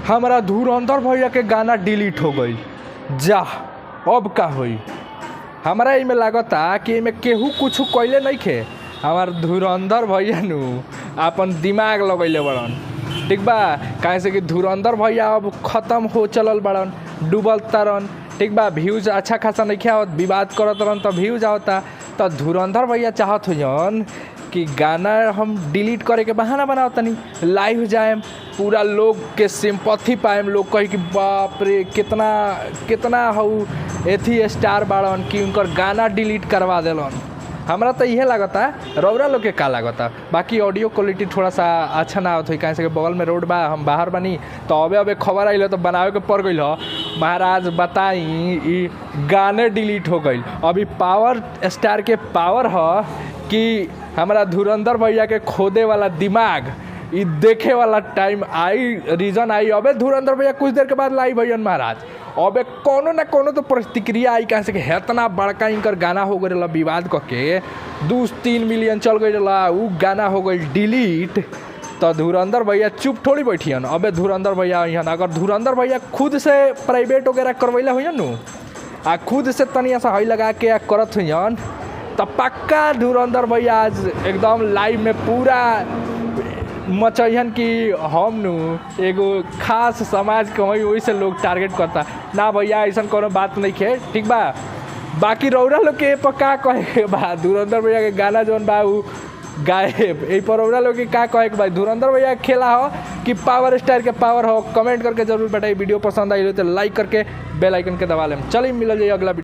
हमारा धुरंधर भैया के गाना डिलीट हो गई। जा अब का होई। हमारा इमें लागता कि इमें केहू कुछ कैले नहीं खे। हमार धुरंधर भैया नु अपन दिमाग लगैले बड़न, ठीक बा। काहे से कि धुरंधर भैया अब खत्म हो चलल बड़न, डूबल तरन, ठीक बा। व्यूज अच्छा खासा नहीं आवत, विवाद करत रहन तो व्यूज आवता। तो धुरंधर भैया चाहत हुई कि गाना हम डिलीट करे के बहाना बनाओ, तनी लाइव जाएम, पूरा लोग के सिंपैथी पाएम, लोग कही कि बाप रे कितना कितना हऊ एथी स्टार बाड़न कि उनकर गाना डिलीट करवा देलन। हमरा तो इहे लागता, रौरा लोग के का लागता। बाकी ऑडियो क्वालिटी थोड़ा सा अच्छा ना होत, कहीं से बगल में रोड बा, हम बाहर बनी तो अबे खबर आइल तो बनावे के पड़ गई। महाराज बताई ई गाने डिलीट हो गई। अभी पावर स्टार के पावर ह कि हमारा धुरंधर भैया के खोदे वाला दिमाग, ई देखे वाला टाइम आई, रीजन आई। अबे धुरंधर भैया कुछ देर के बाद लाई भैयन महाराज, अबे कोनो ना कोनो तो प्रतिक्रिया आई। कहाँ से कि इतना बड़का इनकर गाना हो गई विवाद करके 2-3 मिलियन चल गई, उ गाना हो गई डिलीट। तो धुरंधर भैया चुप थोड़ी बैठियन। अबे धुरंधर भैया अहन, अगर धुरंधर भैया खुद से प्राइवेट वगैरह करवैला हुई नु आ खुद से तनिया सा हई लगा के करत हुई तो पक्का धुरंधर भैया आज एकदम लाइव में पूरा मचैहन कि हम नु एगो खास समाज के वही, वही से लोग टारगेट करता ना। भैया ऐसा कोनो बात नहीं है, ठीक बा। बाकी रौरा लोग के पक्का कहे बा धुरंधर भैया के गाना जौन बा उ गायब। यही पर रौरा लोग के का कहे भाई धुरंधर भैया खेला हो कि पावर स्टार के पावर हो, कमेंट करके जरूर बताइए। वीडियो पसंद आई तो लाइक करके बेल आइकन के दबा लें। चलिए मिल जाइए अगला वीडियो।